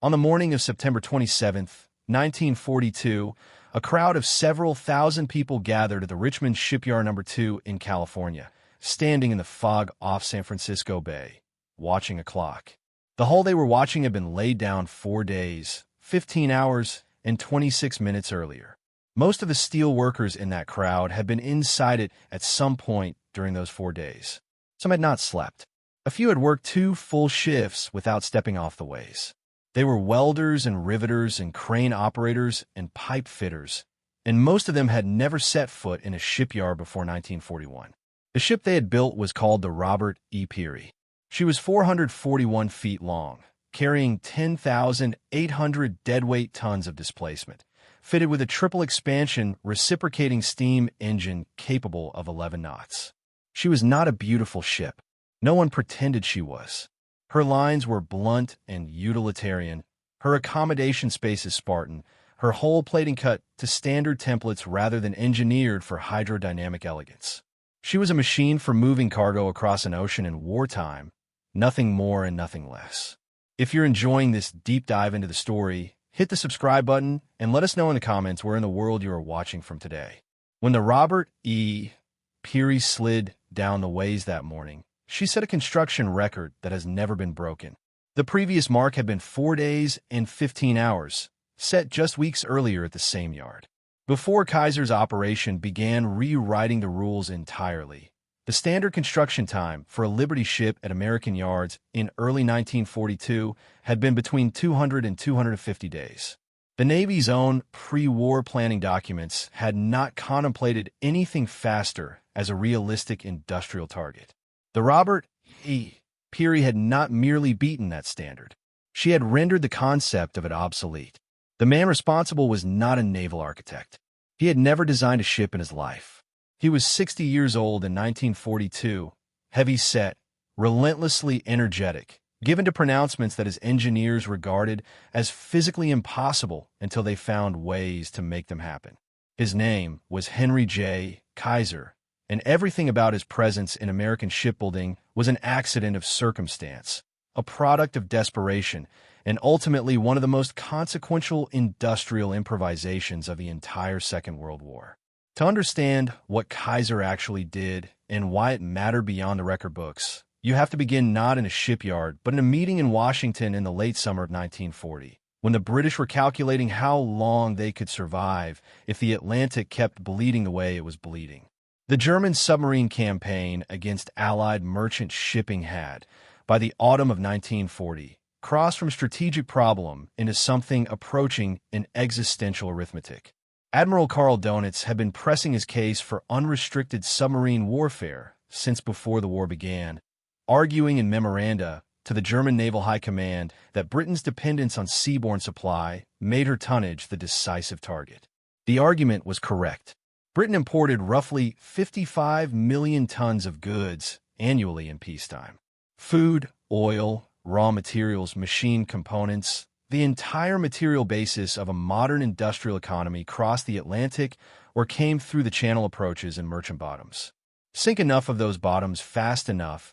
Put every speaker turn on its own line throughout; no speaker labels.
On the morning of September 27th, 1942, a crowd of several thousand people gathered at the Richmond Shipyard No. 2 in California, standing in the fog off San Francisco Bay, watching a clock. The hull they were watching had been laid down 4 days, 15 hours, and 26 minutes earlier. Most of the steel workers in that crowd had been inside it at some point during those 4 days. Some had not slept. A few had worked 2 full shifts without stepping off the ways. They were welders and riveters and crane operators and pipe fitters, and most of them had never set foot in a shipyard before 1941. The ship they had built was called the Robert E. Peary. She was 441 feet long, carrying 10,800 deadweight tons of displacement, fitted with a triple expansion reciprocating steam engine capable of 11 knots. She was not a beautiful ship. No one pretended she was. Her lines were blunt and utilitarian, her accommodation spaces Spartan, her hull plating cut to standard templates rather than engineered for hydrodynamic elegance. She was a machine for moving cargo across an ocean in wartime, nothing more and nothing less. If you're enjoying this deep dive into the story, hit the subscribe button and let us know in the comments where in the world you are watching from today. When the Robert E. Peary slid down the ways that morning, she set a construction record that has never been broken. The previous mark had been 4 days and 15 hours, set just weeks earlier at the same yard. Before Kaiser's operation began rewriting the rules entirely, the standard construction time for a Liberty ship at American yards in early 1942 had been between 200 and 250 days. The Navy's own pre-war planning documents had not contemplated anything faster as a realistic industrial target. The Robert E. Peary had not merely beaten that standard. She had rendered the concept of it obsolete. The man responsible was not a naval architect. He had never designed a ship in his life. He was 60 years old in 1942, heavy-set, relentlessly energetic, given to pronouncements that his engineers regarded as physically impossible until they found ways to make them happen. His name was Henry J. Kaiser, and everything about his presence in American shipbuilding was an accident of circumstance, a product of desperation, and ultimately one of the most consequential industrial improvisations of the entire Second World War. To understand what Kaiser actually did and why it mattered beyond the record books, you have to begin not in a shipyard, but in a meeting in Washington in the late summer of 1940, when the British were calculating how long they could survive if the Atlantic kept bleeding the way it was bleeding. The German submarine campaign against Allied merchant shipping had, by the autumn of 1940, crossed from strategic problem into something approaching an existential arithmetic. Admiral Karl Donitz had been pressing his case for unrestricted submarine warfare since before the war began, arguing in memoranda to the German Naval High Command that Britain's dependence on seaborne supply made her tonnage the decisive target. The argument was correct. Britain imported roughly 55 million tons of goods annually in peacetime. Food, oil, raw materials, machine components, the entire material basis of a modern industrial economy crossed the Atlantic or came through the channel approaches and merchant bottoms. Sink enough of those bottoms fast enough,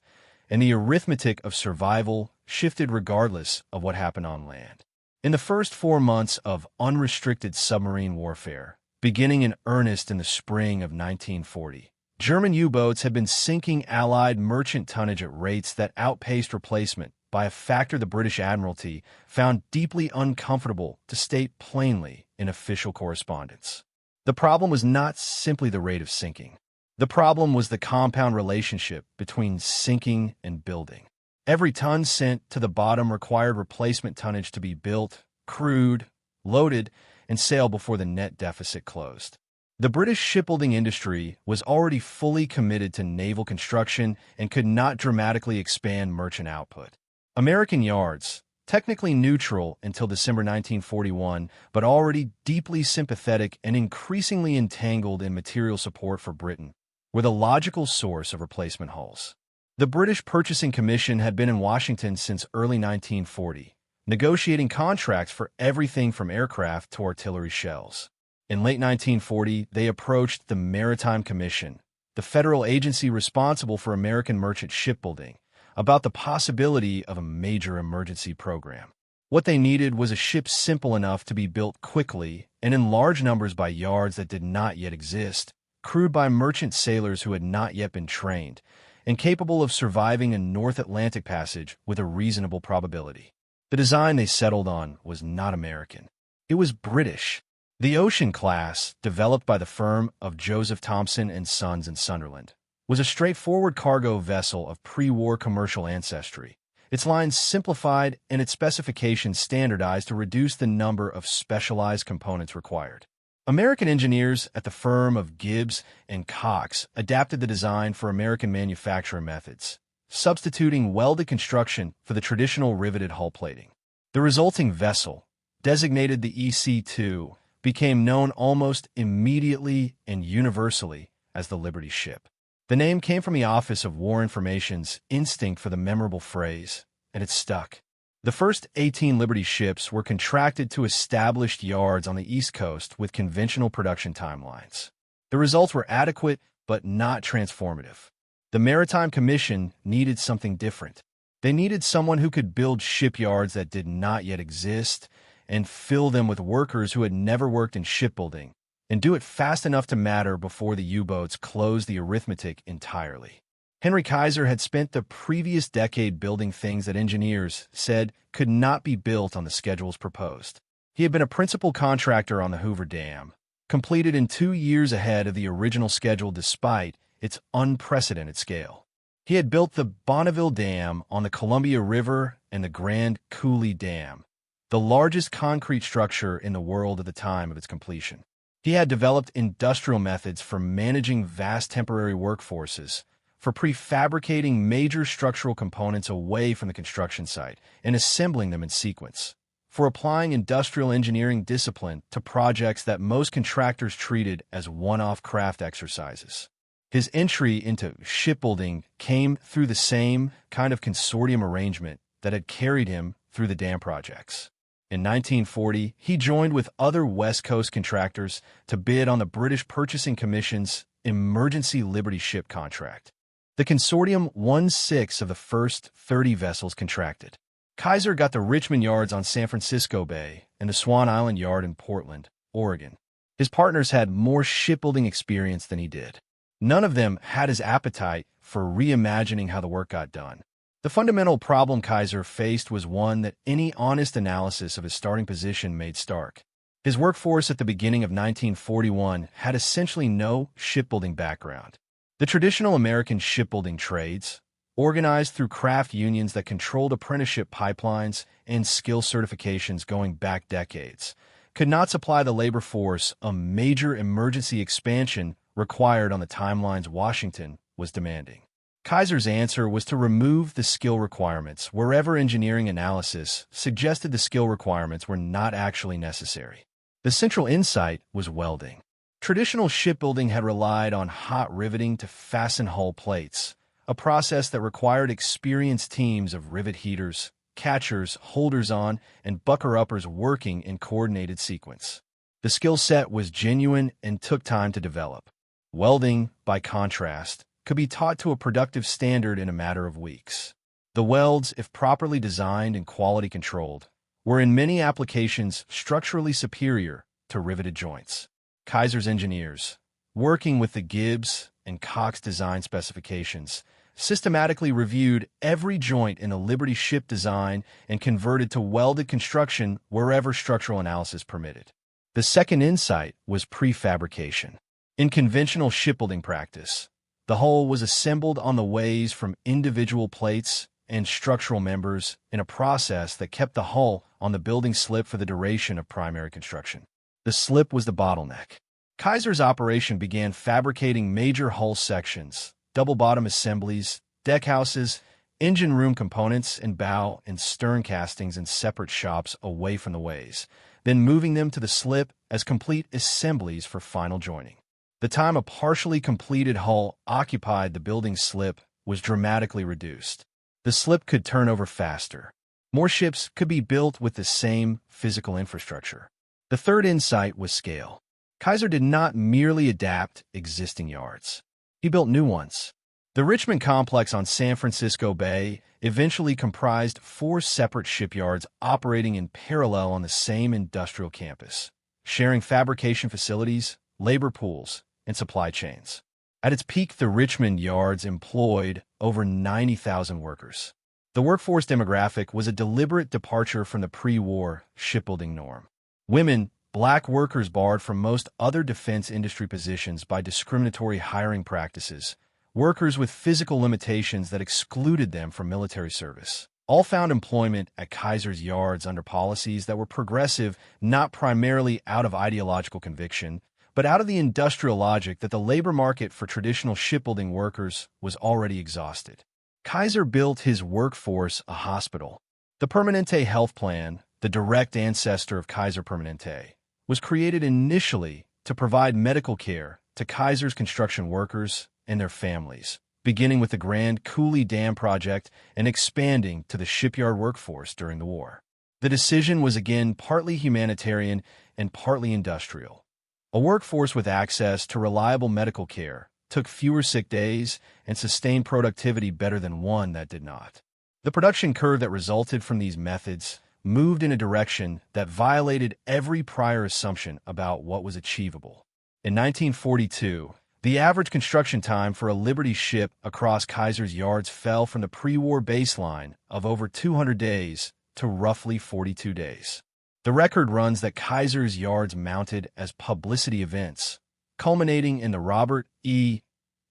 and the arithmetic of survival shifted regardless of what happened on land. In the first 4 months of unrestricted submarine warfare, beginning in earnest in the spring of 1940, German U-boats had been sinking Allied merchant tonnage at rates that outpaced replacement by a factor the British Admiralty found deeply uncomfortable to state plainly in official correspondence. The problem was not simply the rate of sinking. The problem was the compound relationship between sinking and building. Every ton sent to the bottom required replacement tonnage to be built, crewed, loaded, and sail before the net deficit closed. The British shipbuilding industry was already fully committed to naval construction and could not dramatically expand merchant output. American yards, technically neutral until December 1941, but already deeply sympathetic and increasingly entangled in material support for Britain, were the logical source of replacement hulls. The British Purchasing Commission had been in Washington since early 1940, negotiating contracts for everything from aircraft to artillery shells. In late 1940, they approached the Maritime Commission, the federal agency responsible for American merchant shipbuilding, about the possibility of a major emergency program. What they needed was a ship simple enough to be built quickly and in large numbers by yards that did not yet exist, crewed by merchant sailors who had not yet been trained, and capable of surviving a North Atlantic passage with a reasonable probability. The design they settled on was not American. It was British. The Ocean class, developed by the firm of Joseph Thomson and Sons in Sunderland, was a straightforward cargo vessel of pre-war commercial ancestry. Its lines simplified and its specifications standardized to reduce the number of specialized components required. American engineers at the firm of Gibbs and Cox adapted the design for American manufacturing methods, substituting welded construction for the traditional riveted hull plating. The resulting vessel, designated the EC-2, became known almost immediately and universally as the Liberty ship. The name came from the Office of War Information's instinct for the memorable phrase, and it stuck. The first 18 Liberty ships were contracted to established yards on the East Coast with conventional production timelines. The results were adequate but not transformative. The Maritime Commission needed something different. They needed someone who could build shipyards that did not yet exist and fill them with workers who had never worked in shipbuilding, and do it fast enough to matter before the U-boats closed the arithmetic entirely. Henry Kaiser had spent the previous decade building things that engineers said could not be built on the schedules proposed. He had been a principal contractor on the Hoover Dam, completed in 2 years ahead of the original schedule despite its unprecedented scale. He had built the Bonneville Dam on the Columbia River and the Grand Coulee Dam, the largest concrete structure in the world at the time of its completion. He had developed industrial methods for managing vast temporary workforces, for prefabricating major structural components away from the construction site and assembling them in sequence, for applying industrial engineering discipline to projects that most contractors treated as one-off craft exercises. His entry into shipbuilding came through the same kind of consortium arrangement that had carried him through the dam projects. In 1940, he joined with other West Coast contractors to bid on the British Purchasing Commission's Emergency Liberty Ship contract. The consortium won 6 of the first 30 vessels contracted. Kaiser got the Richmond yards on San Francisco Bay and the Swan Island yard in Portland, Oregon. His partners had more shipbuilding experience than he did. None of them had his appetite for reimagining how the work got done. The fundamental problem Kaiser faced was one that any honest analysis of his starting position made stark. His workforce at the beginning of 1941 had essentially no shipbuilding background. The traditional American shipbuilding trades, organized through craft unions that controlled apprenticeship pipelines and skill certifications going back decades, could not supply the labor force a major emergency expansion required on the timelines Washington was demanding. Kaiser's answer was to remove the skill requirements wherever engineering analysis suggested the skill requirements were not actually necessary. The central insight was welding. Traditional shipbuilding had relied on hot riveting to fasten hull plates, a process that required experienced teams of rivet heaters, catchers, holders-on, and bucker-uppers working in coordinated sequence. The skill set was genuine and took time to develop. Welding, by contrast, could be taught to a productive standard in a matter of weeks. The welds, if properly designed and quality controlled, were in many applications structurally superior to riveted joints. Kaiser's engineers, working with the Gibbs and Cox design specifications, systematically reviewed every joint in the Liberty ship design and converted to welded construction wherever structural analysis permitted. The second insight was prefabrication. In conventional shipbuilding practice, the hull was assembled on the ways from individual plates and structural members in a process that kept the hull on the building slip for the duration of primary construction. The slip was the bottleneck. Kaiser's operation began fabricating major hull sections, double-bottom assemblies, deckhouses, engine room components, and bow and stern castings in separate shops away from the ways, then moving them to the slip as complete assemblies for final joining. The time a partially completed hull occupied the building slip was dramatically reduced. The slip could turn over faster. More ships could be built with the same physical infrastructure. The third insight was scale. Kaiser did not merely adapt existing yards. He built new ones. The Richmond complex on San Francisco Bay eventually comprised 4 separate shipyards operating in parallel on the same industrial campus, sharing fabrication facilities, labor pools, and supply chains. At its peak, the Richmond yards employed over 90,000 workers. The workforce demographic was a deliberate departure from the pre-war shipbuilding norm. Women, black workers barred from most other defense industry positions by discriminatory hiring practices, workers with physical limitations that excluded them from military service, all found employment at Kaiser's yards under policies that were progressive not primarily out of ideological conviction, but out of the industrial logic that the labor market for traditional shipbuilding workers was already exhausted. Kaiser built his workforce a hospital. The Permanente Health Plan, the direct ancestor of Kaiser Permanente, was created initially to provide medical care to Kaiser's construction workers and their families, beginning with the Grand Coulee Dam project and expanding to the shipyard workforce during the war. The decision was again partly humanitarian and partly industrial. A workforce with access to reliable medical care took fewer sick days and sustained productivity better than one that did not. The production curve that resulted from these methods moved in a direction that violated every prior assumption about what was achievable. In 1942, the average construction time for a Liberty ship across Kaiser's yards fell from the pre-war baseline of over 200 days to roughly 42 days. The record runs that Kaiser's yards mounted as publicity events, culminating in the Robert E.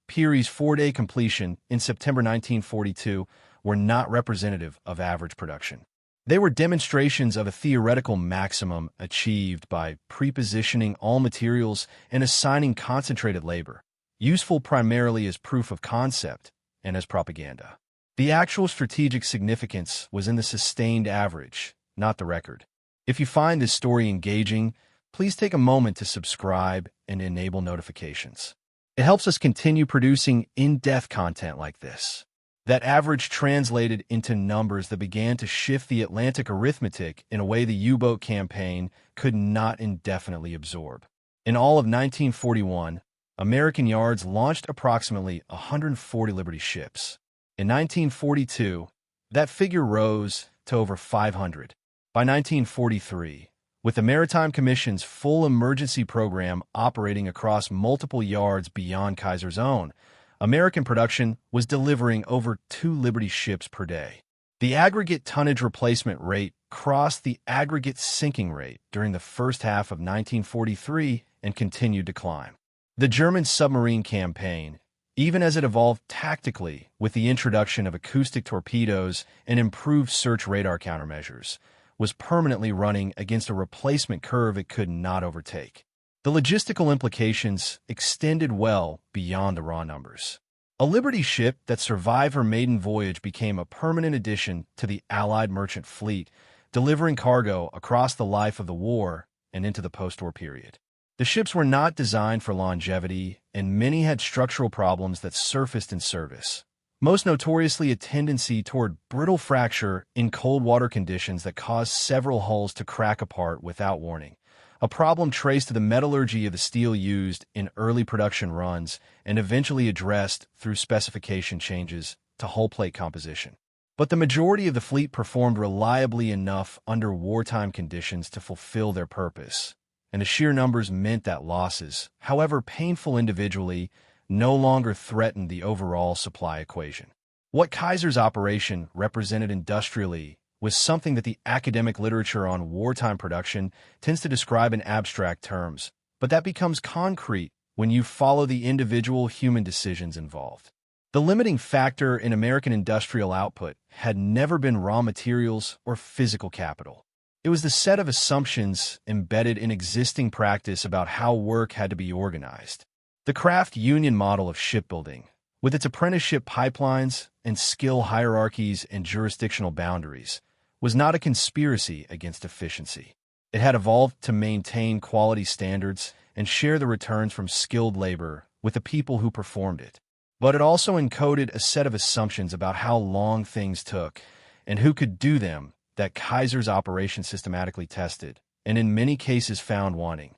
Peary's 4-day completion in September 1942, were not representative of average production. They were demonstrations of a theoretical maximum achieved by prepositioning all materials and assigning concentrated labor, useful primarily as proof of concept and as propaganda. The actual strategic significance was in the sustained average, not the record. If you find this story engaging, please take a moment to subscribe and enable notifications. It helps us continue producing in-depth content like this. That average translated into numbers that began to shift the Atlantic arithmetic in a way the U-boat campaign could not indefinitely absorb. In all of 1941, American yards launched approximately 140 Liberty ships. In 1942, that figure rose to over 500. By 1943, with the Maritime Commission's full emergency program operating across multiple yards beyond Kaiser's own, American production was delivering over 2 Liberty ships per day. The aggregate tonnage replacement rate crossed the aggregate sinking rate during the first half of 1943 and continued to climb. The German submarine campaign, even as it evolved tactically with the introduction of acoustic torpedoes and improved search radar countermeasures, was permanently running against a replacement curve it could not overtake. The logistical implications extended well beyond the raw numbers. A Liberty ship that survived her maiden voyage became a permanent addition to the Allied merchant fleet, delivering cargo across the life of the war and into the post-war period. The ships were not designed for longevity, and many had structural problems that surfaced in service, most notoriously a tendency toward brittle fracture in cold water conditions that caused several hulls to crack apart without warning, a problem traced to the metallurgy of the steel used in early production runs and eventually addressed through specification changes to hull plate composition. But the majority of the fleet performed reliably enough under wartime conditions to fulfill their purpose, and the sheer numbers meant that losses, however painful individually, no longer threatened the overall supply equation. What Kaiser's operation represented industrially was something that the academic literature on wartime production tends to describe in abstract terms, but that becomes concrete when you follow the individual human decisions involved. The limiting factor in American industrial output had never been raw materials or physical capital. It was the set of assumptions embedded in existing practice about how work had to be organized. The craft union model of shipbuilding, with its apprenticeship pipelines and skill hierarchies and jurisdictional boundaries, was not a conspiracy against efficiency. It had evolved to maintain quality standards and share the returns from skilled labor with the people who performed it. But it also encoded a set of assumptions about how long things took and who could do them that Kaiser's operation systematically tested, and in many cases found wanting.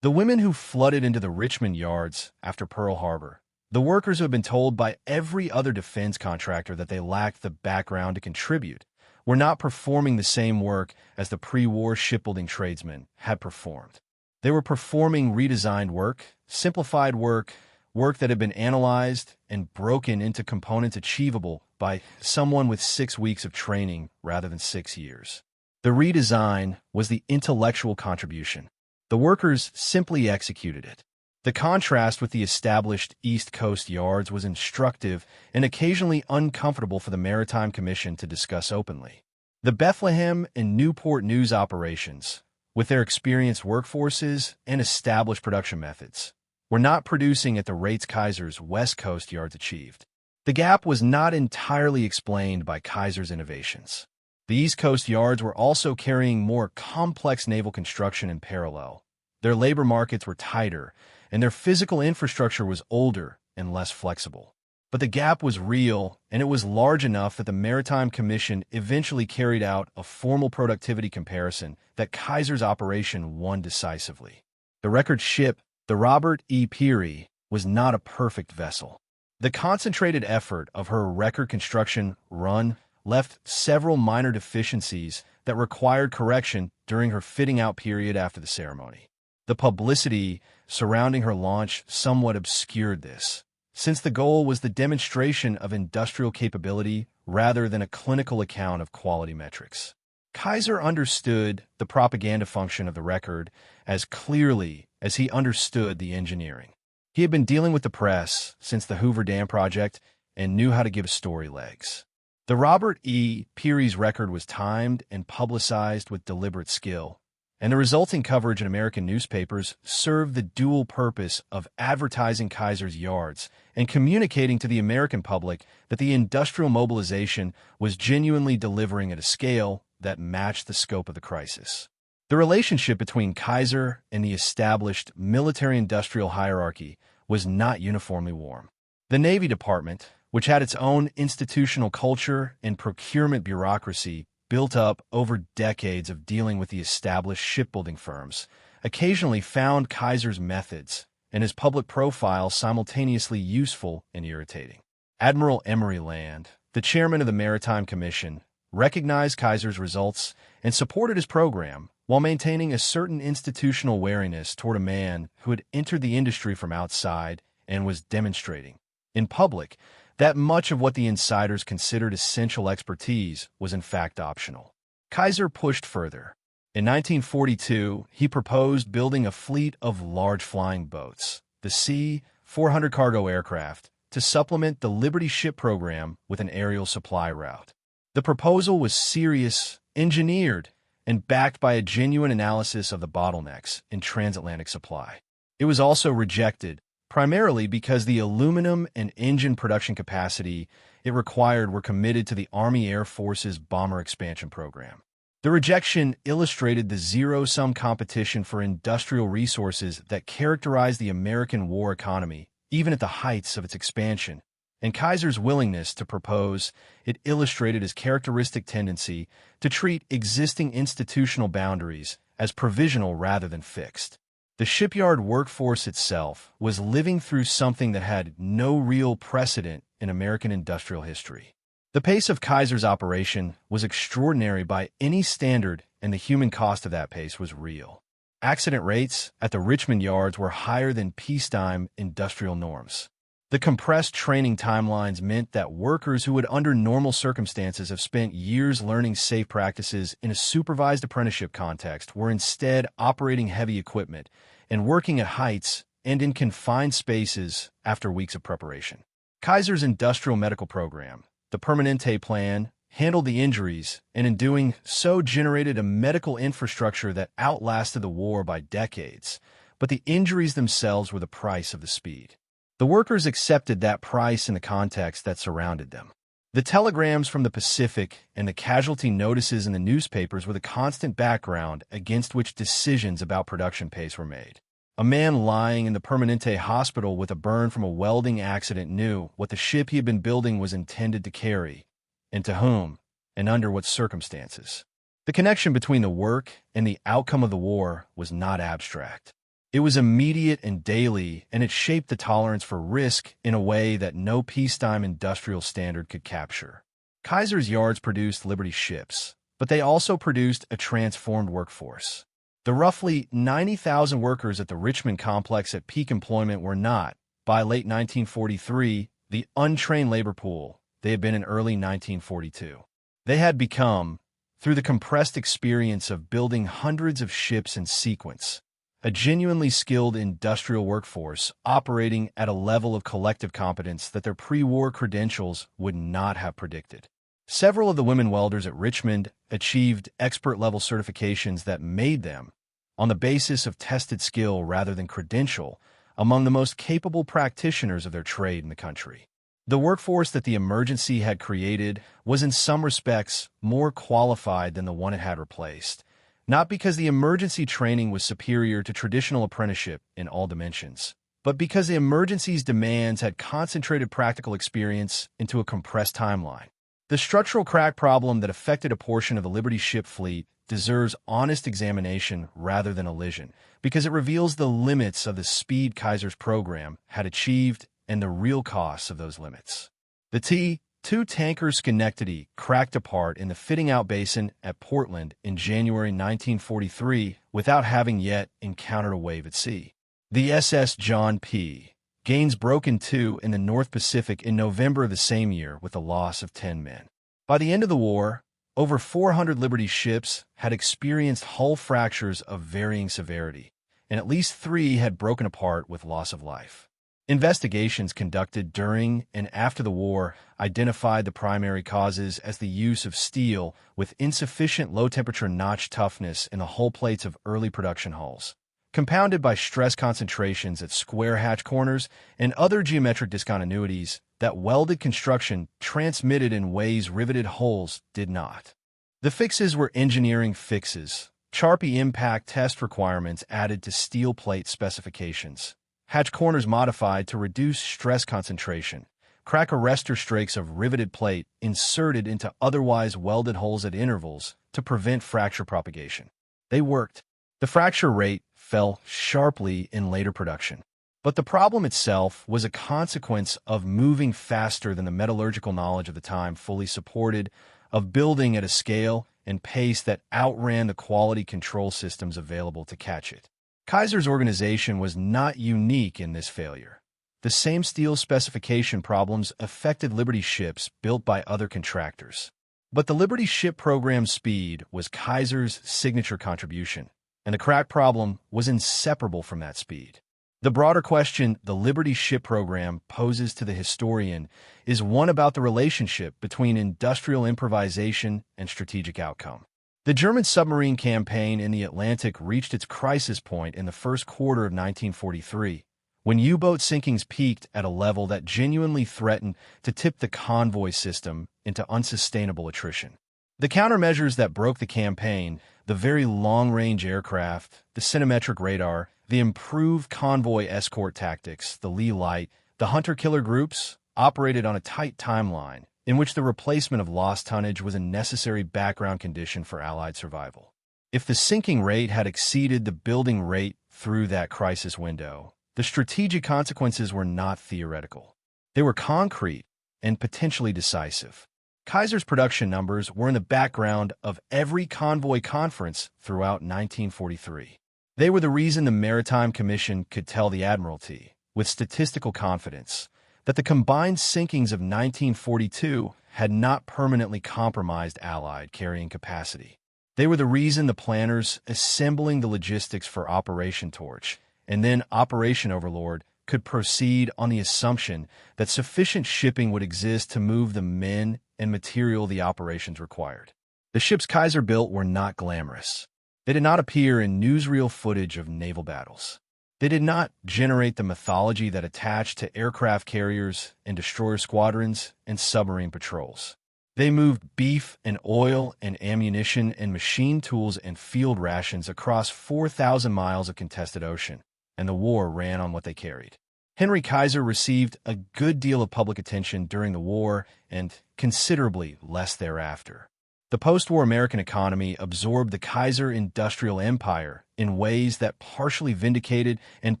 The women who flooded into the Richmond yards after Pearl Harbor, The workers who had been told by every other defense contractor that they lacked the background to contribute were not performing the same work as the pre-war shipbuilding tradesmen had performed. They were performing redesigned work, simplified work, work that had been analyzed and broken into components achievable by someone with 6 weeks of training rather than 6 years. The redesign was the intellectual contribution. The workers simply executed it. The contrast with the established East Coast yards was instructive and occasionally uncomfortable for the Maritime Commission to discuss openly. The Bethlehem and Newport News operations, with their experienced workforces and established production methods, were not producing at the rates Kaiser's West Coast yards achieved. The gap was not entirely explained by Kaiser's innovations. The East Coast yards were also carrying more complex naval construction in parallel. Their labor markets were tighter, and their physical infrastructure was older and less flexible. But the gap was real, and it was large enough that the Maritime Commission eventually carried out a formal productivity comparison that Kaiser's operation won decisively. The record ship, the Robert E. Peary, was not a perfect vessel. The concentrated effort of her record construction run left several minor deficiencies that required correction during her fitting-out period after the ceremony. The publicity surrounding her launch somewhat obscured this, since the goal was the demonstration of industrial capability rather than a clinical account of quality metrics. Kaiser understood the propaganda function of the record as clearly as he understood the engineering. He had been dealing with the press since the Hoover Dam project and knew how to give a story legs. The Robert E. Peary's record was timed and publicized with deliberate skill, and the resulting coverage in American newspapers served the dual purpose of advertising Kaiser's yards and communicating to the American public that the industrial mobilization was genuinely delivering at a scale that matched the scope of the crisis. The relationship between Kaiser and the established military-industrial hierarchy was not uniformly warm. The Navy Department, which had its own institutional culture and procurement bureaucracy built up over decades of dealing with the established shipbuilding firms, occasionally found Kaiser's methods and his public profile simultaneously useful and irritating. Admiral Emory Land, the chairman of the Maritime Commission, recognized Kaiser's results and supported his program while maintaining a certain institutional wariness toward a man who had entered the industry from outside and was demonstrating, in public, that much of what the insiders considered essential expertise was in fact optional. Kaiser pushed further. In 1942, he proposed building a fleet of large flying boats, the C-400 cargo aircraft, to supplement the Liberty ship program with an aerial supply route. The proposal was serious, engineered, and backed by a genuine analysis of the bottlenecks in transatlantic supply. It was also rejected, primarily because the aluminum and engine production capacity it required were committed to the Army Air Force's bomber expansion program. The rejection illustrated the zero-sum competition for industrial resources that characterized the American war economy, even at the heights of its expansion, and Kaiser's willingness to propose it illustrated his characteristic tendency to treat existing institutional boundaries as provisional rather than fixed. The shipyard workforce itself was living through something that had no real precedent in American industrial history. The pace of Kaiser's operation was extraordinary by any standard, and the human cost of that pace was real. Accident rates at the Richmond yards were higher than peacetime industrial norms. The compressed training timelines meant that workers who would under normal circumstances have spent years learning safe practices in a supervised apprenticeship context were instead operating heavy equipment and working at heights and in confined spaces after weeks of preparation. Kaiser's industrial medical program, the Permanente Plan, handled the injuries and in doing so generated a medical infrastructure that outlasted the war by decades, but the injuries themselves were the price of the speed. The workers accepted that price in the context that surrounded them. The telegrams from the Pacific and the casualty notices in the newspapers were the constant background against which decisions about production pace were made. A man lying in the Permanente hospital with a burn from a welding accident knew what the ship he had been building was intended to carry, and to whom, and under what circumstances. The connection between the work and the outcome of the war was not abstract. It was immediate and daily, and it shaped the tolerance for risk in a way that no peacetime industrial standard could capture. Kaiser's yards produced Liberty ships, but they also produced a transformed workforce. The roughly 90,000 workers at the Richmond complex at peak employment were not, by late 1943, the untrained labor pool they had been in early 1942. They had become, through the compressed experience of building hundreds of ships in sequence, a genuinely skilled industrial workforce operating at a level of collective competence that their pre-war credentials would not have predicted. Several of the women welders at Richmond achieved expert-level certifications that made them, on the basis of tested skill rather than credential, among the most capable practitioners of their trade in the country. The workforce that the emergency had created was in some respects more qualified than the one it had replaced, not because the emergency training was superior to traditional apprenticeship in all dimensions, but because the emergency's demands had concentrated practical experience into a compressed timeline. The structural crack problem that affected a portion of the Liberty ship fleet deserves honest examination rather than elision, because it reveals the limits of the speed Kaiser's program had achieved and the real costs of those limits. The T-2 tanker Schenectady cracked apart in the fitting-out basin at Portland in January 1943 without having yet encountered a wave at sea. The SS John P. Gaines broke in two in the North Pacific in November of the same year with the loss of 10 men. By the end of the war, over 400 Liberty ships had experienced hull fractures of varying severity, and at least 3 had broken apart with loss of life. Investigations conducted during and after the war identified the primary causes as the use of steel with insufficient low-temperature notch toughness in the hull plates of early production hulls, compounded by stress concentrations at square hatch corners and other geometric discontinuities that welded construction transmitted in ways riveted hulls did not. The fixes were engineering fixes, Charpy impact test requirements added to steel plate specifications, hatch corners modified to reduce stress concentration, crack arrestor strakes of riveted plate inserted into otherwise welded holes at intervals to prevent fracture propagation. They worked. The fracture rate fell sharply in later production. But the problem itself was a consequence of moving faster than the metallurgical knowledge of the time fully supported, of building at a scale and pace that outran the quality control systems available to catch it. Kaiser's organization was not unique in this failure. The same steel specification problems affected Liberty ships built by other contractors. But the Liberty ship program's speed was Kaiser's signature contribution, and the crack problem was inseparable from that speed. The broader question the Liberty ship program poses to the historian is one about the relationship between industrial improvisation and strategic outcome. The German submarine campaign in the Atlantic reached its crisis point in the first quarter of 1943, when U-boat sinkings peaked at a level that genuinely threatened to tip the convoy system into unsustainable attrition. The countermeasures that broke the campaign, the very long-range aircraft, the cinemetric radar, the improved convoy escort tactics, the Lee Light, the hunter-killer groups, operated on a tight timeline in which the replacement of lost tonnage was a necessary background condition for Allied survival. If the sinking rate had exceeded the building rate through that crisis window, the strategic consequences were not theoretical. They were concrete and potentially decisive. Kaiser's production numbers were in the background of every convoy conference throughout 1943. They were the reason the Maritime Commission could tell the Admiralty, with statistical confidence, that the combined sinkings of 1942 had not permanently compromised Allied carrying capacity. They were the reason the planners assembling the logistics for Operation Torch and then Operation Overlord could proceed on the assumption that sufficient shipping would exist to move the men and material the operations required. The ships Kaiser built were not glamorous. They did not appear in newsreel footage of naval battles. They did not generate the mythology that attached to aircraft carriers and destroyer squadrons and submarine patrols. They moved beef and oil and ammunition and machine tools and field rations across 4,000 miles of contested ocean, and the war ran on what they carried. Henry Kaiser received a good deal of public attention during the war and considerably less thereafter. The post-war American economy absorbed the Kaiser industrial empire in ways that partially vindicated and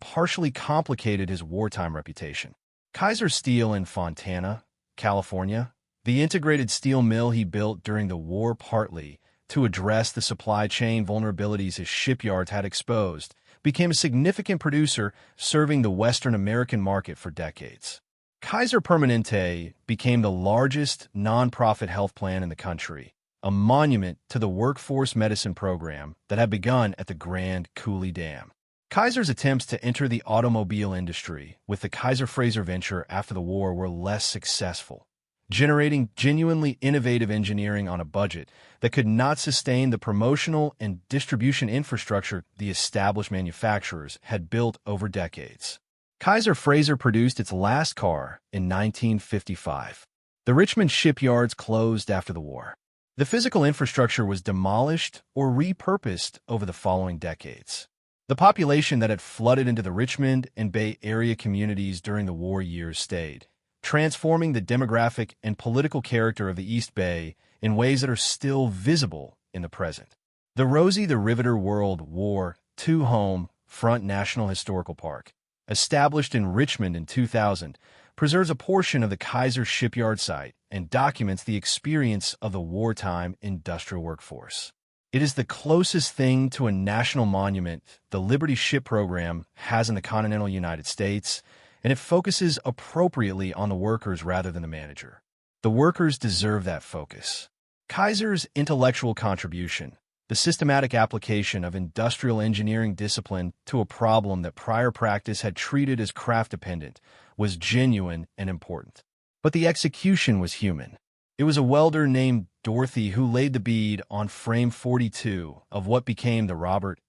partially complicated his wartime reputation. Kaiser Steel in Fontana, California, the integrated steel mill he built during the war partly to address the supply chain vulnerabilities his shipyards had exposed, became a significant producer serving the Western American market for decades. Kaiser Permanente became the largest nonprofit health plan in the country, a monument to the workforce medicine program that had begun at the Grand Coulee Dam. Kaiser's attempts to enter the automobile industry with the Kaiser Frazer venture after the war were less successful, generating genuinely innovative engineering on a budget that could not sustain the promotional and distribution infrastructure the established manufacturers had built over decades. Kaiser Frazer produced its last car in 1955. The Richmond shipyards closed after the war. The physical infrastructure was demolished or repurposed over the following decades. The population that had flooded into the Richmond and Bay Area communities during the war years stayed, transforming the demographic and political character of the East Bay in ways that are still visible in the present. The Rosie the Riveter World War II Home Front National Historical Park, established in Richmond in 2000, preserves a portion of the Kaiser shipyard site and documents the experience of the wartime industrial workforce. It is the closest thing to a national monument the Liberty Ship Program has in the continental United States, and it focuses appropriately on the workers rather than the manager. The workers deserve that focus. Kaiser's intellectual contribution, the systematic application of industrial engineering discipline to a problem that prior practice had treated as craft-dependent, was genuine and important. But the execution was human. It was a welder named Dorothy who laid the bead on frame 42 of what became the Robert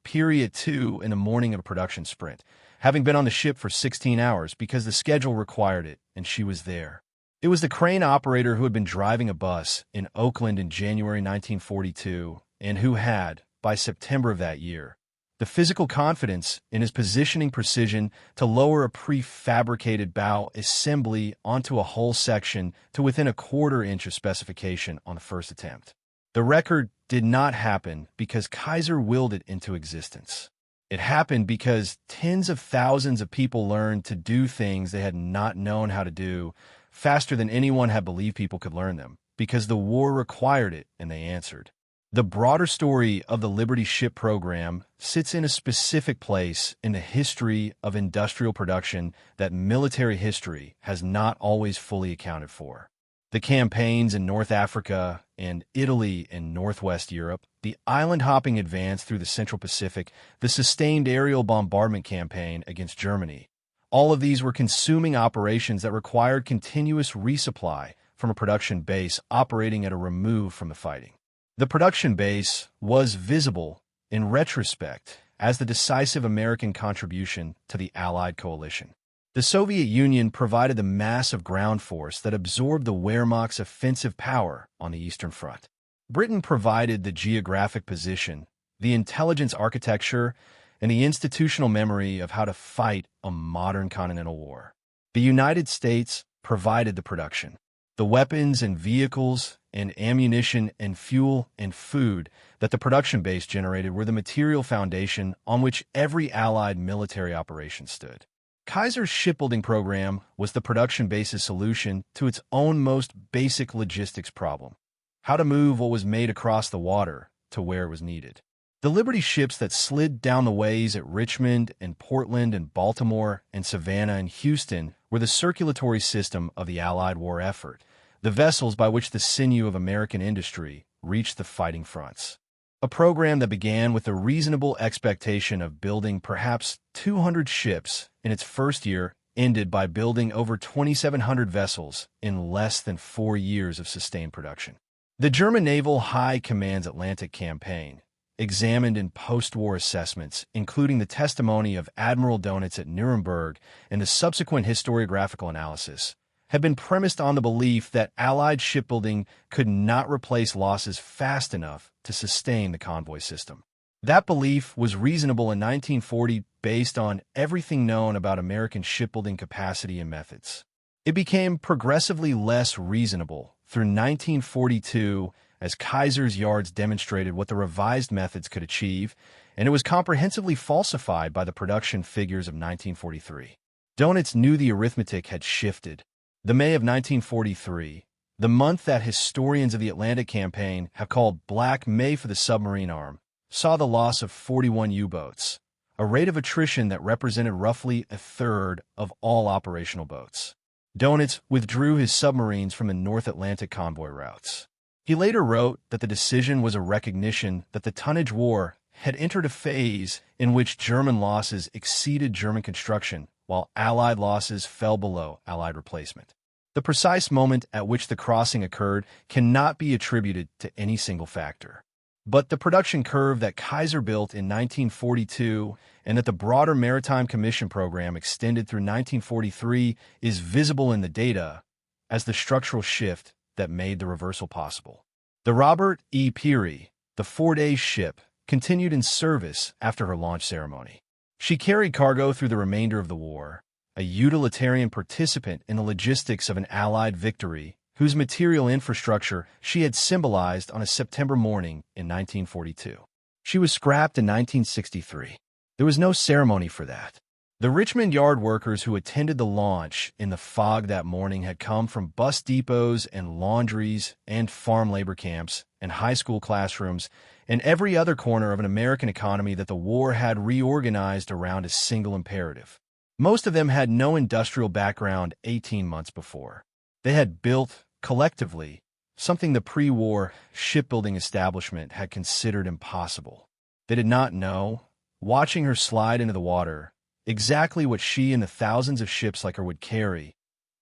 Period 2 in the morning of a production sprint, having been on the ship for 16 hours because the schedule required it, and she was there. It was the crane operator who had been driving a bus in Oakland in January 1942 and who had, by September of that year, the physical confidence in his positioning precision to lower a prefabricated bow assembly onto a whole section to within a quarter-inch of specification on the first attempt. The record did not happen because Kaiser willed it into existence. It happened because tens of thousands of people learned to do things they had not known how to do faster than anyone had believed people could learn them, because the war required it and they answered. The broader story of the Liberty Ship Program sits in a specific place in the history of industrial production that military history has not always fully accounted for. The campaigns in North Africa and Italy and Northwest Europe, the island-hopping advance through the Central Pacific, the sustained aerial bombardment campaign against Germany, all of these were consuming operations that required continuous resupply from a production base operating at a remove from the fighting. The production base was visible, in retrospect, as the decisive American contribution to the Allied coalition. The Soviet Union provided the massive ground force that absorbed the Wehrmacht's offensive power on the Eastern Front. Britain provided the geographic position, the intelligence architecture, and the institutional memory of how to fight a modern continental war. The United States provided the production, the weapons and vehicles and ammunition and fuel and food that the production base generated were the material foundation on which every Allied military operation stood. Kaiser's shipbuilding program was the production base's solution to its own most basic logistics problem: how to move what was made across the water to where it was needed. The Liberty ships that slid down the ways at Richmond and Portland and Baltimore and Savannah and Houston were the circulatory system of the Allied war effort, the vessels by which the sinew of American industry reached the fighting fronts. A program that began with a reasonable expectation of building perhaps 200 ships in its first year ended by building over 2,700 vessels in less than 4 years of sustained production. The German Naval High Command's Atlantic Campaign, examined in post-war assessments, including the testimony of Admiral Donitz at Nuremberg and the subsequent historiographical analysis, had been premised on the belief that Allied shipbuilding could not replace losses fast enough to sustain the convoy system. That belief was reasonable in 1940 based on everything known about American shipbuilding capacity and methods. It became progressively less reasonable through 1942 as Kaiser's yards demonstrated what the revised methods could achieve, and it was comprehensively falsified by the production figures of 1943. Donitz knew the arithmetic had shifted. The May of 1943, the month that historians of the Atlantic Campaign have called Black May for the submarine arm, saw the loss of 41 U-boats, a rate of attrition that represented roughly a third of all operational boats. Donitz withdrew his submarines from the North Atlantic convoy routes. He later wrote that the decision was a recognition that the tonnage war had entered a phase in which German losses exceeded German construction, while Allied losses fell below Allied replacement. The precise moment at which the crossing occurred cannot be attributed to any single factor. But the production curve that Kaiser built in 1942 and that the broader Maritime Commission program extended through 1943 is visible in the data as the structural shift that made the reversal possible. The Robert E. Peary, the 4-day ship, continued in service after her launch ceremony. She carried cargo through the remainder of the war, a utilitarian participant in the logistics of an Allied victory whose material infrastructure she had symbolized on a September morning in 1942. She was scrapped in 1963. There was no ceremony for that. The Richmond yard workers who attended the launch in the fog that morning had come from bus depots and laundries and farm labor camps and high school classrooms and every other corner of an American economy that the war had reorganized around a single imperative. Most of them had no industrial background 18 months before. They had built, collectively, something the pre-war shipbuilding establishment had considered impossible. They did not know, watching her slide into the water, exactly what she and the thousands of ships like her would carry,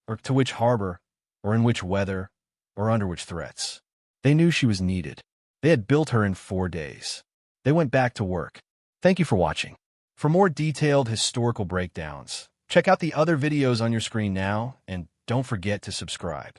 or to which harbor, or in which weather, or under which threats. They knew she was needed. They had built her in 4 days. They went back to work. Thank you for watching. For more detailed historical breakdowns, check out the other videos on your screen now, and don't forget to subscribe.